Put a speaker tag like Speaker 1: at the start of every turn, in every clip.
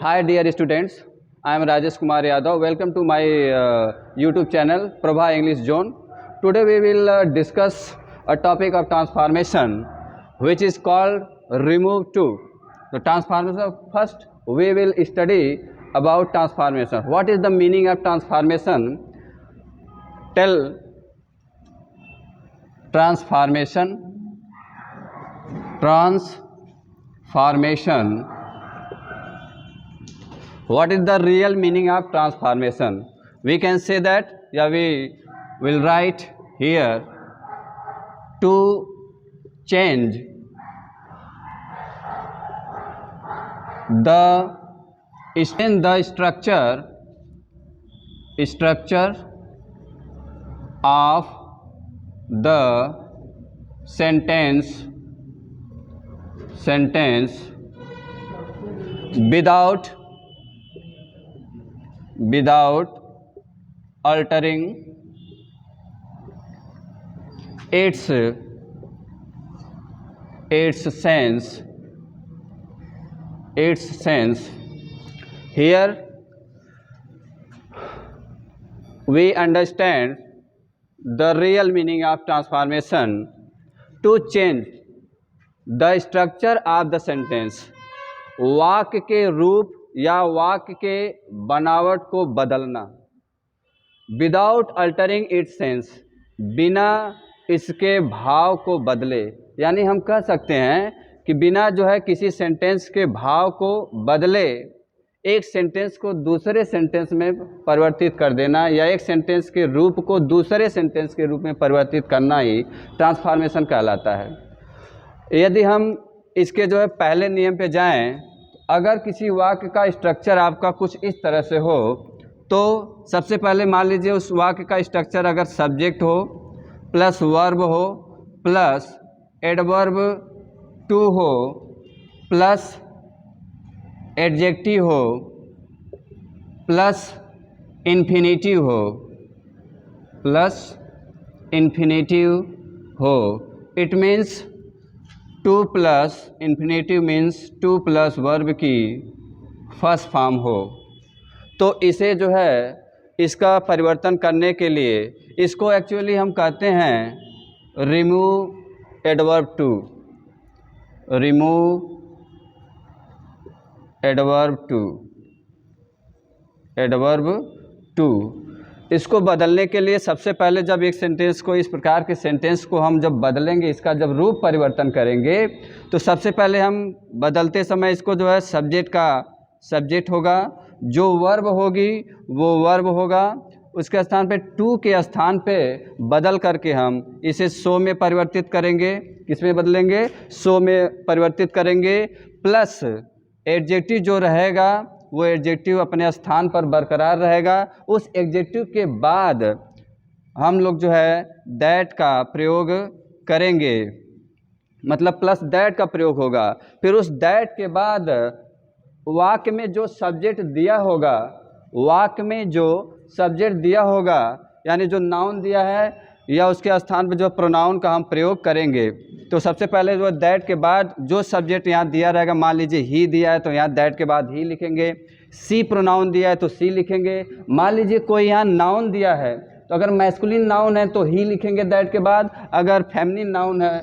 Speaker 1: Hi dear students, I am Rajesh Kumar Yadav. Welcome to my YouTube channel Prabha English Zone. Today we will discuss a topic of transformation which is called remove to. The transformation, first we will study about transformation. What is the meaning of transformation? Tell transformation. What is the real meaning of transformation? We can say that, we will write here, to change the structure of the sentence without altering its sense. Here we understand the real meaning of transformation: to change the structure of the sentence. वाक्य के रूप या वाक्य के बनावट को बदलना. Without altering its sense, बिना इसके भाव को बदले. यानी हम कह सकते हैं कि बिना जो है किसी सेंटेंस के भाव को बदले एक सेंटेंस को दूसरे सेंटेंस में परिवर्तित कर देना, या एक सेंटेंस के रूप को दूसरे सेंटेंस के रूप में परिवर्तित करना ही ट्रांसफॉर्मेशन कहलाता है. यदि हम इसके जो है पहले नियम पे जाएं, अगर किसी वाक्य का स्ट्रक्चर आपका कुछ इस तरह से हो, तो सबसे पहले मान लीजिए उस वाक्य का स्ट्रक्चर अगर सब्जेक्ट हो प्लस वर्ब हो प्लस एडवर्ब टू हो प्लस एडजेक्टिव हो प्लस इन्फिनेटिव हो. It means 2 plus infinitive means 2 plus verb की फर्स्ट फॉर्म हो. तो इसे जो है इसका परिवर्तन करने के लिए इसको एक्चुअली हम कहते हैं रिमूव एडवर्ब टू. इसको बदलने के लिए सबसे पहले जब एक सेंटेंस को, इस प्रकार के सेंटेंस को हम जब बदलेंगे, इसका जब रूप परिवर्तन करेंगे, तो सबसे पहले हम बदलते समय इसको जो है सब्जेक्ट होगा, जो वर्ब होगी वो वर्ब होगा, उसके स्थान पे टू के स्थान पे बदल करके हम इसे सो में परिवर्तित करेंगे. किस में बदलेंगे? सो में परिवर्तित करेंगे. प्लस एडजेक्टिव जो रहेगा वो एडजेक्टिव अपने स्थान पर बरकरार रहेगा. उस एडजेक्टिव के बाद हम लोग जो है दैट का प्रयोग करेंगे, मतलब प्लस दैट का प्रयोग होगा. फिर उस दैट के बाद वाक्य में जो सब्जेक्ट दिया होगा, यानी जो नाउन दिया है या उसके स्थान पर जो प्रोनाउन का हम प्रयोग करेंगे. तो सबसे पहले जो दैट के बाद जो सब्जेक्ट यहाँ दिया रहेगा, मान लीजिए ही दिया है तो यहाँ दैट के बाद ही लिखेंगे. सी प्रोनाउन दिया है तो सी लिखेंगे. मान लीजिए कोई यहाँ नाउन दिया है, तो अगर मैस्कुलिन नाउन है तो ही लिखेंगे दैट के बाद. अगर फेमिनिन नाउन है,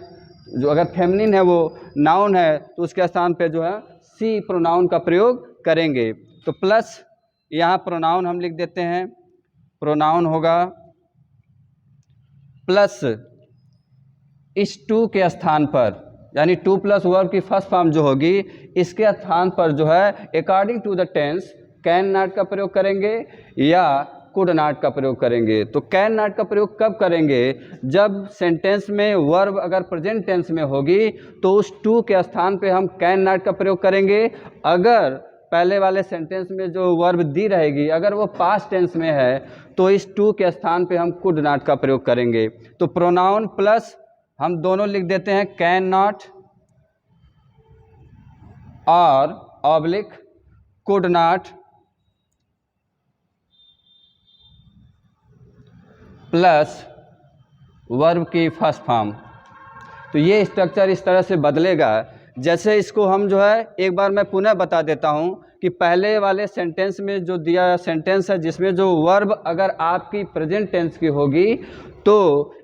Speaker 1: अगर फेमिनिन है वो नाउन है, तो उसके स्थान पर जो है सी प्रोनाउन का प्रयोग करेंगे. तो प्लस यहाँ प्रोनाउन हम लिख देते हैं, प्रोनाउन होगा प्लस इस टू के स्थान पर, यानी 2 प्लस वर्ब की फर्स्ट फॉर्म जो होगी, इसके स्थान पर जो है according to the tense can not का प्रयोग करेंगे या कुड नॉट का प्रयोग करेंगे. तो कैन नॉट का प्रयोग कब करेंगे? जब सेंटेंस में वर्ब अगर प्रेजेंट टेंस में होगी तो उस टू के स्थान पे हम कैन नॉट का प्रयोग करेंगे. अगर पहले वाले सेंटेंस में जो वर्ब दी रहेगी अगर वो पास्ट टेंस में है, तो इस टू के स्थान पे हम कुड नॉट का प्रयोग करेंगे. तो प्रोनाउन प्लस हम दोनों लिख देते हैं कैन नॉट और oblique could not plus verb की फर्स्ट फॉर्म. तो ये स्ट्रक्चर इस तरह से बदलेगा. जैसे इसको हम जो है एक बार मैं पुनः बता देता हूँ कि पहले वाले सेंटेंस में जो दिया सेंटेंस है जिसमें जो वर्ब अगर आपकी प्रेजेंट टेंस की होगी तो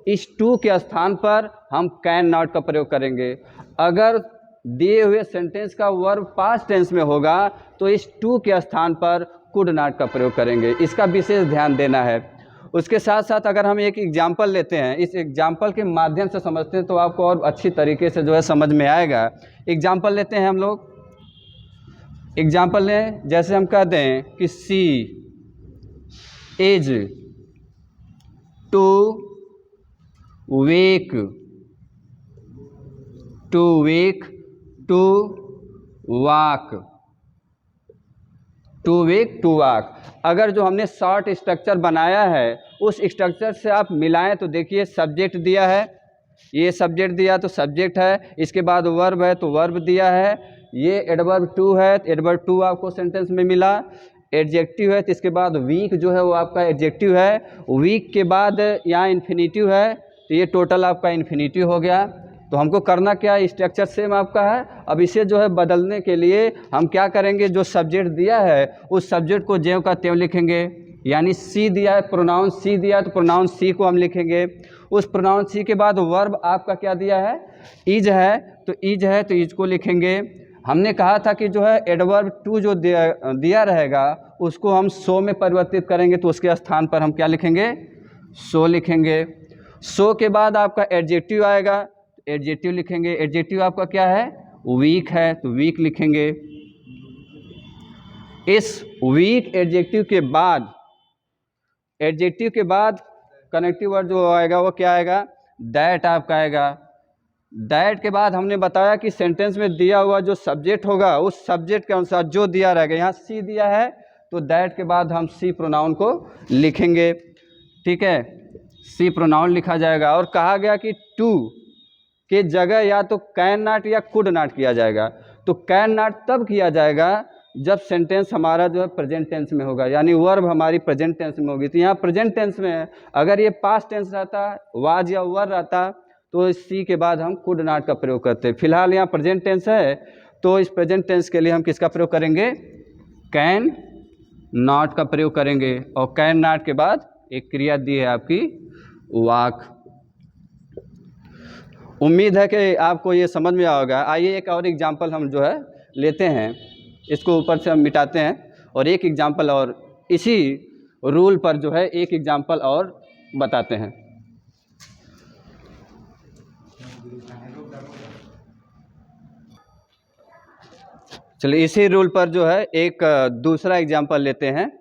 Speaker 1: इस टू के स्थान पर हम कैन नॉट का प्रयोग करेंगे। अगर दिए हुए सेंटेंस का वर्ब पास्ट टेंस में होगा तो इस टू के स्थान पर कुड नॉट का प्रयोग करेंगे। इसका विशेष ध्यान देना है। उसके साथ साथ अगर हम एक एग्जाम्पल लेते हैं, इस एग्जाम्पल के माध्यम से समझते हैं तो आपको और अच्छी तरीके से जो है समझ में आएगा। एग्जाम्पल लेते हैं हम लोग, एग्जाम्पल लें, जैसे हम कहते हैं कि she is too weak to walk, too weak to walk. अगर जो हमने शॉर्ट स्ट्रक्चर बनाया है उस स्ट्रक्चर से आप मिलाएं तो देखिए सब्जेक्ट दिया है, ये सब्जेक्ट दिया तो सब्जेक्ट है, इसके बाद वर्ब है तो वर्ब दिया है, ये एडवर्ब टू है तो एडवर्ब टू आपको सेंटेंस में मिला, एडजेक्टिव है तो इसके बाद वीक जो है वो आपका एडजेक्टिव है, वीक के बाद यहाँ इन्फिनिटिव है तो ये टोटल आपका इन्फिनिटिव हो गया। तो हमको करना क्या है, स्ट्रक्चर सेम आपका है। अब इसे जो है बदलने के लिए हम क्या करेंगे, जो सब्जेक्ट दिया है उस सब्जेक्ट को ज्यों का त्यों लिखेंगे। यानी सी दिया है, प्रोनाउन सी दिया है तो प्रोनाउन सी को हम लिखेंगे। उस प्रोनाउन सी के बाद वर्ब आपका क्या दिया है, इज है तो इज को लिखेंगे। हमने कहा था कि जो है एडवर्ब टू जो दिया रहेगा उसको हम सो में परिवर्तित करेंगे तो उसके स्थान पर हम क्या लिखेंगे, सो लिखेंगे। सो के बाद आपका एडजेक्टिव आएगा, एडजेक्टिव लिखेंगे। एडजेक्टिव आपका क्या है, वीक है तो वीक लिखेंगे। इस वीक एडजेक्टिव के बाद कनेक्टिव वर्ड जो आएगा वो क्या आएगा, दैट आपका आएगा। दैट के बाद हमने बताया कि सेंटेंस में दिया हुआ जो सब्जेक्ट होगा उस सब्जेक्ट के अनुसार जो दिया रहेगा, यहाँ सी दिया है तो दैट के बाद हम सी प्रोनाउन को लिखेंगे। ठीक है, सी प्रोनाउन लिखा जाएगा। और कहा गया कि टू के जगह या तो कैन नॉट या कुड नॉट किया जाएगा। तो कैन नॉट तब किया जाएगा जब सेंटेंस हमारा जो है प्रेजेंट टेंस में होगा, यानी वर्ब हमारी प्रेजेंट टेंस में होगी। तो यहाँ प्रेजेंट टेंस में है, अगर ये पास्ट टेंस रहता, वाज या वर रहता तो इस सी के बाद हम कुड नॉट का प्रयोग करते। फिलहाल यहाँ प्रेजेंट टेंस है तो इस प्रेजेंट टेंस के लिए हम किसका प्रयोग करेंगे, कैन नॉट का प्रयोग करेंगे। और कैन नॉट के बाद एक क्रिया दी है आपकी वॉक। उम्मीद है कि आपको ये समझ में आएगा। आइए एक और एग्जाम्पल हम जो है लेते हैं, इसको ऊपर से हम मिटाते हैं और एक एग्जाम्पल और इसी रूल पर जो है एक एग्जाम्पल और बताते हैं। चलिए इसी रूल पर जो है एक दूसरा एग्जाम्पल लेते हैं।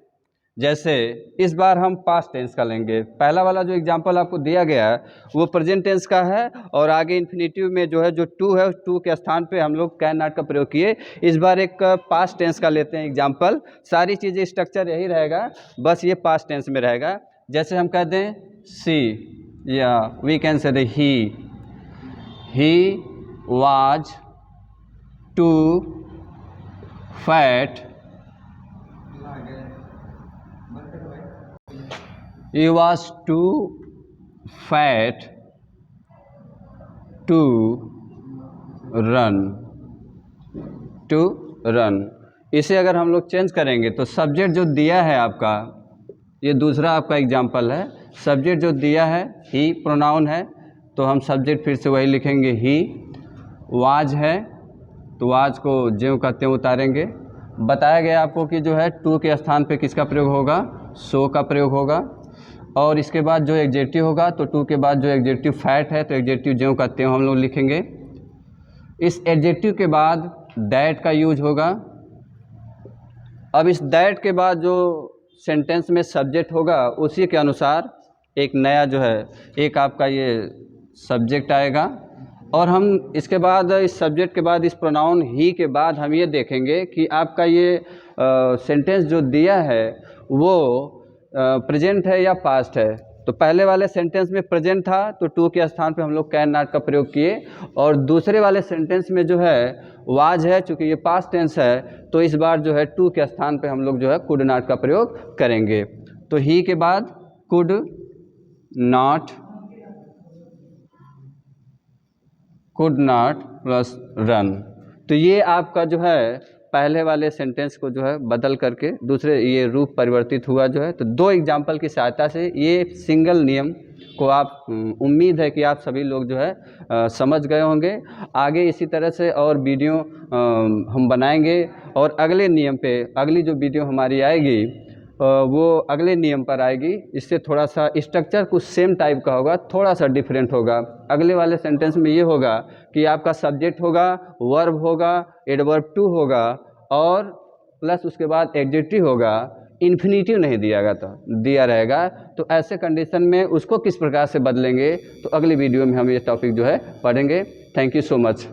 Speaker 1: जैसे इस बार हम पास्ट टेंस का लेंगे। पहला वाला जो एग्जाम्पल आपको दिया गया है वो प्रेजेंट टेंस का है और आगे इन्फिनिटिव में जो है जो टू है टू के स्थान पे हम लोग कैन नॉट का प्रयोग किए। इस बार एक पास्ट टेंस का लेते हैं एग्जाम्पल। सारी चीज़ें स्ट्रक्चर यही रहेगा, बस ये पास्ट टेंस में रहेगा। जैसे हम कहते हैं सी या we can say he was too fat, he was too fat to run। इसे अगर हम लोग चेंज करेंगे तो सब्जेक्ट जो दिया है आपका, ये दूसरा आपका एग्जाम्पल है। सब्जेक्ट जो दिया है ही प्रोनाउन है तो हम सब्जेक्ट फिर से वही लिखेंगे ही। वाज है तो वाज को ज्यों का त्यों उतारेंगे। बताया गया आपको कि जो है टू के स्थान पे किसका प्रयोग होगा, सो का प्रयोग होगा। और इसके बाद जो एग्जेक्टिव होगा तो टू के बाद जो एग्जेक्टिव फैट है तो एग्जेक्टिव ज्यों का त्यों हम लोग लिखेंगे। इस एग्जेक्टिव के बाद दैट का यूज होगा। अब इस दैट के बाद जो सेंटेंस में सब्जेक्ट होगा उसी के अनुसार एक नया जो है एक आपका ये सब्जेक्ट आएगा। और हम इसके बाद इस सब्जेक्ट के बाद इस प्रोनाउन ही के बाद हम ये देखेंगे कि आपका ये सेंटेंस जो दिया है वो प्रेजेंट है या पास्ट है। तो पहले वाले सेंटेंस में प्रेजेंट था तो टू के स्थान पे हम लोग कैन नॉट का प्रयोग किए। और दूसरे वाले सेंटेंस में जो है वाज है, चूँकि ये पास्ट टेंस है तो इस बार जो है टू के स्थान पे हम लोग जो है कुड नॉट का प्रयोग करेंगे। तो ही के बाद कुड नॉट प्लस रन। तो ये आपका जो है पहले वाले सेंटेंस को जो है बदल करके दूसरे ये रूप परिवर्तित हुआ जो है। तो 2 एग्जाम्पल की सहायता से ये सिंगल नियम को आप उम्मीद है कि आप सभी लोग जो है समझ गए होंगे। आगे इसी तरह से और वीडियो हम बनाएंगे और अगले नियम पे अगली जो वीडियो हमारी आएगी वो अगले नियम पर आएगी। इससे थोड़ा सा स्ट्रक्चर कुछ सेम टाइप का होगा, थोड़ा सा डिफरेंट होगा। अगले वाले सेंटेंस में ये होगा कि आपका सब्जेक्ट होगा, वर्ब होगा, एडवर्ब टू होगा और प्लस उसके बाद एडजेक्टिव होगा, इन्फिनेटिव नहीं दिया रहेगा। तो ऐसे कंडीशन में उसको किस प्रकार से बदलेंगे तो अगली वीडियो में हम ये टॉपिक जो है पढ़ेंगे। Thank you so much.